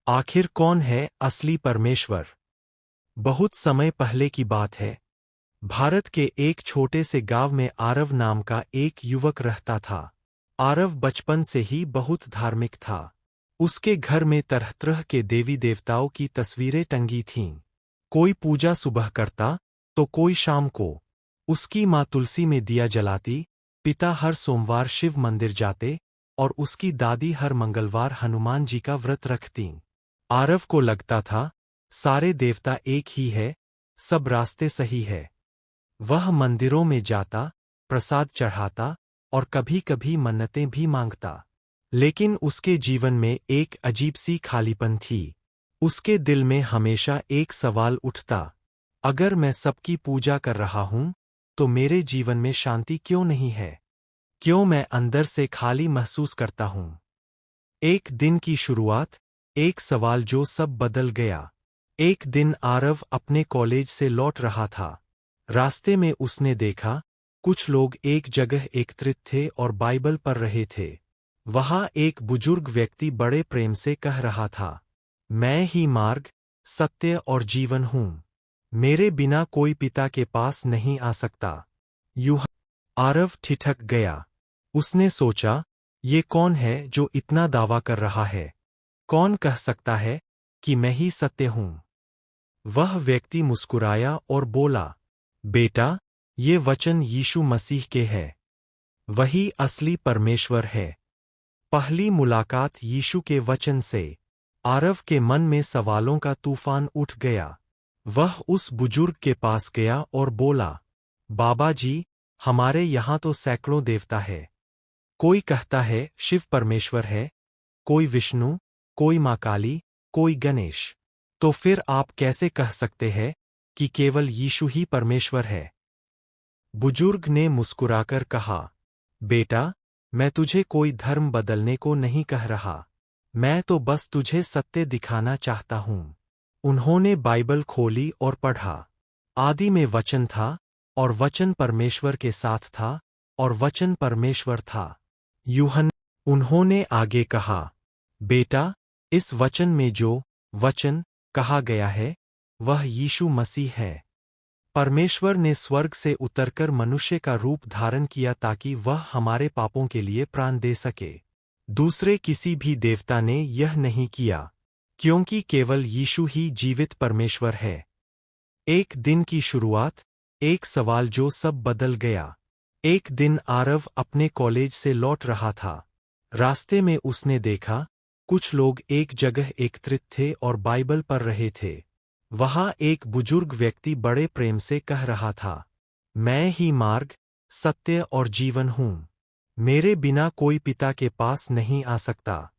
आखिर कौन है असली परमेश्वर? बहुत समय पहले की बात है। भारत के एक छोटे से गांव में आरव नाम का एक युवक रहता था। आरव बचपन से ही बहुत धार्मिक था। उसके घर में तरह तरह के देवी देवताओं की तस्वीरें टंगी थीं। कोई पूजा सुबह करता तो कोई शाम को। उसकी माँ तुलसी में दिया जलाती, पिता हर सोमवार शिव मंदिर जाते और उसकी दादी हर मंगलवार हनुमान जी का व्रत रखतीं। आरव को लगता था, सारे देवता एक ही है, सब रास्ते सही है। वह मंदिरों में जाता, प्रसाद चढ़ाता और कभी-कभी मन्नतें भी मांगता। लेकिन उसके जीवन में एक अजीब सी खालीपन थी। उसके दिल में हमेशा एक सवाल उठता, अगर मैं सबकी पूजा कर रहा हूं, तो मेरे जीवन में शांति क्यों नहीं है? क्यों मैं अंदर से खाली महसूस करता हूं? एक दिन की शुरुआत, एक सवाल जो सब बदल गया। एक दिन आरव अपने कॉलेज से लौट रहा था। रास्ते में उसने देखा, कुछ लोग एक जगह एकत्रित थे और बाइबल पढ़ रहे थे। वहां एक बुजुर्ग व्यक्ति बड़े प्रेम से कह रहा था, मैं ही मार्ग, सत्य और जीवन हूं। मेरे बिना कोई पिता के पास नहीं आ सकता। यूं आरव ठिठक गया। उसने सोचा, ये कौन है जो इतना दावा कर रहा है? कौन कह सकता है कि मैं ही सत्य हूं? वह व्यक्ति मुस्कुराया और बोला, बेटा, ये वचन यीशु मसीह के है। वही असली परमेश्वर है। पहली मुलाकात यीशु के वचन से। आरव के मन में सवालों का तूफान उठ गया। वह उस बुजुर्ग के पास गया और बोला, बाबा जी, हमारे यहाँ तो सैकड़ों देवता है। कोई कहता है शिव परमेश्वर है, कोई विष्णु, कोई माँ काली, कोई गणेश। तो फिर आप कैसे कह सकते हैं कि केवल यीशु ही परमेश्वर है? बुजुर्ग ने मुस्कुराकर कहा, बेटा, मैं तुझे कोई धर्म बदलने को नहीं कह रहा। मैं तो बस तुझे सत्य दिखाना चाहता हूं। उन्होंने बाइबल खोली और पढ़ा। आदि में वचन था, और वचन परमेश्वर के साथ था, और वचन परमेश्वर था। उन्होंने आगे कहा, बेटा, इस वचन में जो वचन कहा गया है, वह यीशु मसीह है। परमेश्वर ने स्वर्ग से उतरकर मनुष्य का रूप धारण किया ताकि वह हमारे पापों के लिए प्राण दे सके। दूसरे किसी भी देवता ने यह नहीं किया, क्योंकि केवल यीशु ही जीवित परमेश्वर है। एक दिन की शुरुआत, एक सवाल जो सब बदल गया। एक दिन आरव अपने कॉलेज से लौट रहा था। रास्ते में उसने देखा, कुछ लोग एक जगह एकत्रित थे और बाइबल पढ़ रहे थे। वहां एक बुजुर्ग व्यक्ति बड़े प्रेम से कह रहा था, मैं ही मार्ग, सत्य और जीवन हूं। मेरे बिना कोई पिता के पास नहीं आ सकता।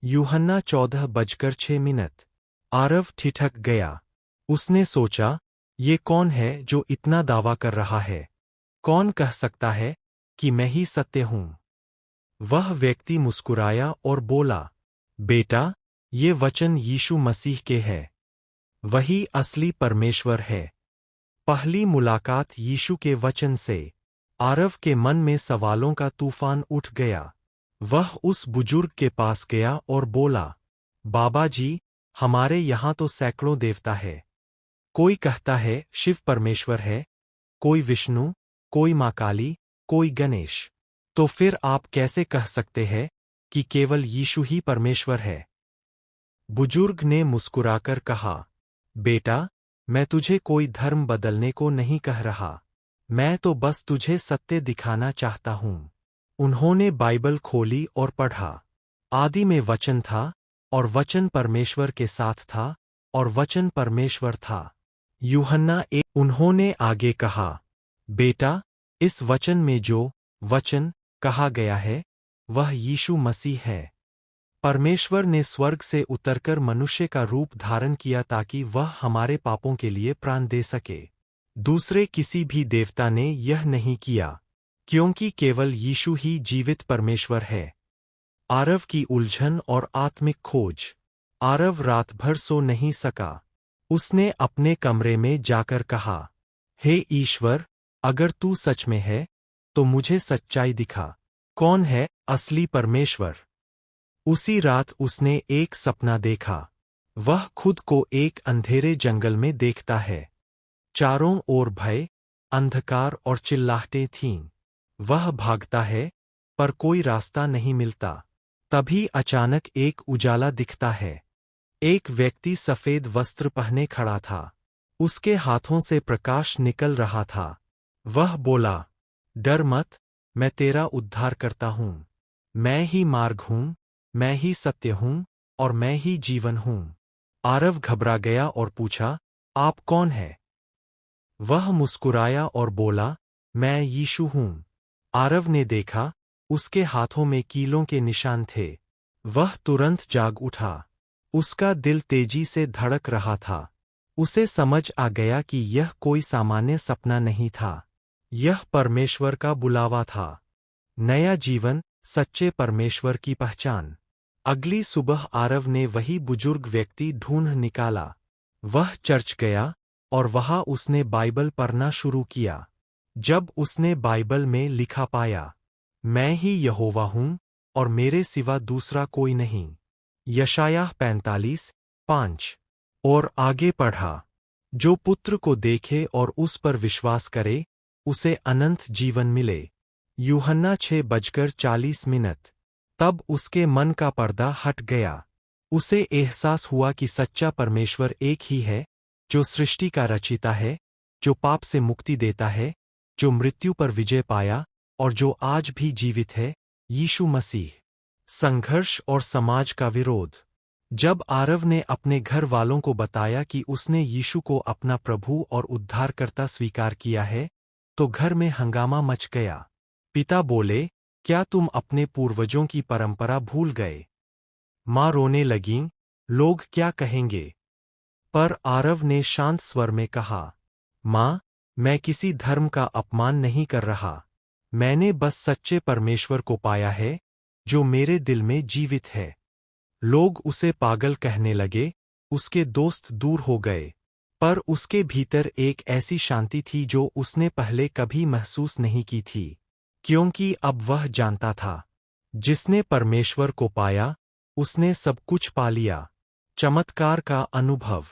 यूहन्ना 14:06। आरव ठिठक गया। उसने सोचा, ये कौन है जो इतना दावा कर रहा है? कौन कह सकता है कि मैं ही सत्य हूं? वह व्यक्ति मुस्कुराया और बोला, बेटा, ये वचन यीशु मसीह के है। वही असली परमेश्वर है। पहली मुलाकात यीशु के वचन से। आरव के मन में सवालों का तूफान उठ गया। वह उस बुजुर्ग के पास गया और बोला, बाबा जी, हमारे यहाँ तो सैकड़ों देवता है। कोई कहता है शिव परमेश्वर है, कोई विष्णु, कोई माँ काली, कोई गणेश। तो फिर आप कैसे कह सकते हैं कि केवल यीशु ही परमेश्वर है? बुजुर्ग ने मुस्कुराकर कहा, बेटा, मैं तुझे कोई धर्म बदलने को नहीं कह रहा। मैं तो बस तुझे सत्य दिखाना चाहता हूं। उन्होंने बाइबल खोली और पढ़ा। आदि में वचन था, और वचन परमेश्वर के साथ था, और वचन परमेश्वर था। यूहन्ना 1। उन्होंने आगे कहा, बेटा, इस वचन में जो वचन कहा गया है, वह यीशु मसीह है। परमेश्वर ने स्वर्ग से उतरकर मनुष्य का रूप धारण किया ताकि वह हमारे पापों के लिए प्राण दे सके। दूसरे किसी भी देवता ने यह नहीं किया, क्योंकि केवल यीशु ही जीवित परमेश्वर है। आरव की उलझन और आत्मिक खोज। आरव रात भर सो नहीं सका। उसने अपने कमरे में जाकर कहा, हे ईश्वर, अगर तू सच में है, तो मुझे सच्चाई दिखा। कौन है असली परमेश्वर? उसी रात उसने एक सपना देखा। वह खुद को एक अंधेरे जंगल में देखता है। चारों ओर भय, अंधकार और चिल्लाहटें थीं। वह भागता है, पर कोई रास्ता नहीं मिलता। तभी अचानक एक उजाला दिखता है। एक व्यक्ति सफेद वस्त्र पहने खड़ा था। उसके हाथों से प्रकाश निकल रहा था। वह बोला, डर मत, मैं तेरा उद्धार करता हूँ। मैं ही मार्ग हूँ, मैं ही सत्य हूँ, और मैं ही जीवन हूँ। आरव घबरा गया और पूछा, आप कौन है? वह मुस्कुराया और बोला, मैं यीशु हूँ। आरव ने देखा, उसके हाथों में कीलों के निशान थे। वह तुरंत जाग उठा। उसका दिल तेजी से धड़क रहा था। उसे समझ आ गया कि यह कोई सामान्य सपना नहीं था। यह परमेश्वर का बुलावा था। नया जीवन, सच्चे परमेश्वर की पहचान। अगली सुबह आरव ने वही बुजुर्ग व्यक्ति ढूंढ निकाला। वह चर्च गया, और वहां उसने बाइबल पढ़ना शुरू किया। जब उसने बाइबल में लिखा पाया, मैं ही यहोवा हूँ, और मेरे सिवा दूसरा कोई नहीं। यशायाह 45:5। और आगे पढ़ा, जो पुत्र को देखे और उस पर विश्वास करे, उसे अनंत जीवन मिले। यूहन्ना 6:40। तब उसके मन का पर्दा हट गया। उसे एहसास हुआ कि सच्चा परमेश्वर एक ही है, जो सृष्टि का रचिता है, जो पाप से मुक्ति देता है, जो मृत्यु पर विजय पाया, और जो आज भी जीवित है, यीशु मसीह। संघर्ष और समाज का विरोध। जब आरव ने अपने घर वालों को बताया कि उसने यीशु को अपना प्रभु और उद्धारकर्ता स्वीकार किया है, तो घर में हंगामा मच गया। पिता बोले, क्या तुम अपने पूर्वजों की परंपरा भूल गए? माँ रोने लगीं, लोग क्या कहेंगे? पर आरव ने शांत स्वर में कहा, माँ, मैं किसी धर्म का अपमान नहीं कर रहा। मैंने बस सच्चे परमेश्वर को पाया है, जो मेरे दिल में जीवित है। लोग उसे पागल कहने लगे, उसके दोस्त दूर हो गए। पर उसके भीतर एक ऐसी शांति थी जो उसने पहले कभी महसूस नहीं की थी। क्योंकि अब वह जानता था, जिसने परमेश्वर को पाया, उसने सब कुछ पा लिया। चमत्कार का अनुभव।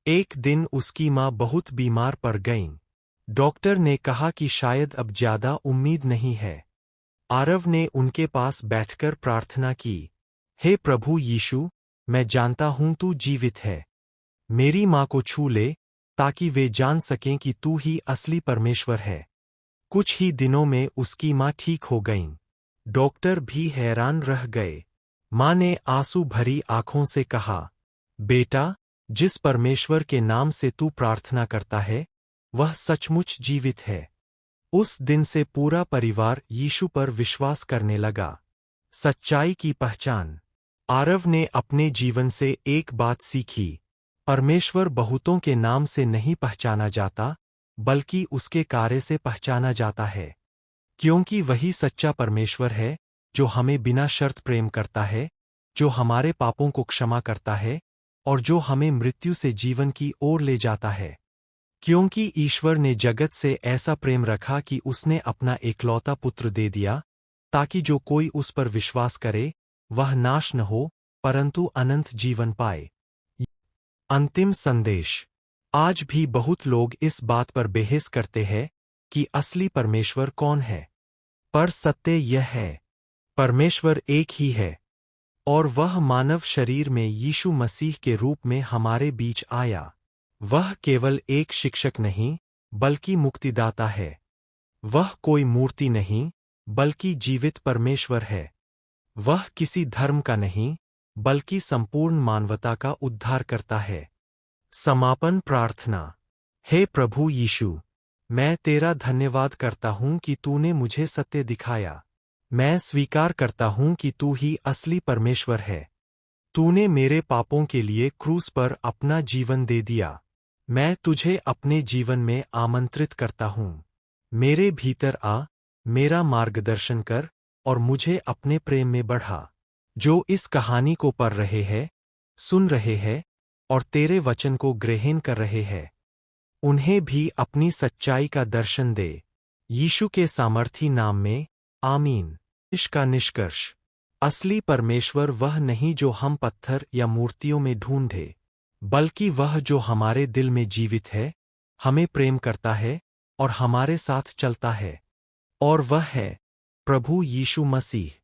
एक दिन उसकी माँ बहुत बीमार पड़ गईं। डॉक्टर ने कहा कि शायद अब ज्यादा उम्मीद नहीं है। आरव ने उनके पास बैठकर प्रार्थना की, हे प्रभु यीशु, मैं जानता हूं तू जीवित है। मेरी माँ को छू ले, ताकि वे जान सकें कि तू ही असली परमेश्वर है। कुछ ही दिनों में उसकी माँ ठीक हो गईं। डॉक्टर भी हैरान रह गए। माँ ने आंसू भरी आंखों से कहा, बेटा, जिस परमेश्वर के नाम से तू प्रार्थना करता है, वह सचमुच जीवित है। उस दिन से पूरा परिवार यीशु पर विश्वास करने लगा। सच्चाई की पहचान। आरव ने अपने जीवन से एक बात सीखी, परमेश्वर बहुतों के नाम से नहीं पहचाना जाता, बल्कि उसके कार्य से पहचाना जाता है। क्योंकि वही सच्चा परमेश्वर है, जो हमें बिना शर्त प्रेम करता है, जो हमारे पापों को क्षमा करता है, और जो हमें मृत्यु से जीवन की ओर ले जाता है। क्योंकि ईश्वर ने जगत से ऐसा प्रेम रखा कि उसने अपना एकलौता पुत्र दे दिया, ताकि जो कोई उस पर विश्वास करे, वह नाश न हो, परंतु अनंत जीवन पाए। अंतिम संदेश। आज भी बहुत लोग इस बात पर बहस करते हैं कि असली परमेश्वर कौन है। पर सत्य यह है, परमेश्वर एक ही है, और वह मानव शरीर में यीशु मसीह के रूप में हमारे बीच आया। वह केवल एक शिक्षक नहीं, बल्कि मुक्तिदाता है। वह कोई मूर्ति नहीं, बल्कि जीवित परमेश्वर है। वह किसी धर्म का नहीं, बल्कि संपूर्ण मानवता का उद्धार करता है। समापन प्रार्थना। हे प्रभु यीशु, मैं तेरा धन्यवाद करता हूँ कि तूने मुझे सत्य दिखाया। मैं स्वीकार करता हूँ कि तू ही असली परमेश्वर है। तूने मेरे पापों के लिए क्रूस पर अपना जीवन दे दिया। मैं तुझे अपने जीवन में आमंत्रित करता हूँ। मेरे भीतर आ, मेरा मार्गदर्शन कर, और मुझे अपने प्रेम में बढ़ा। जो इस कहानी को पढ़ रहे हैं, सुन रहे हैं, और तेरे वचन को ग्रहण कर रहे हैं, उन्हें भी अपनी सच्चाई का दर्शन दे। यीशु के सामर्थी नाम में, आमीन। इसका निष्कर्ष। असली परमेश्वर वह नहीं जो हम पत्थर या मूर्तियों में ढूंढे। बल्कि वह जो हमारे दिल में जीवित है, हमें प्रेम करता है और हमारे साथ चलता है। और वह है प्रभु यीशु मसीह।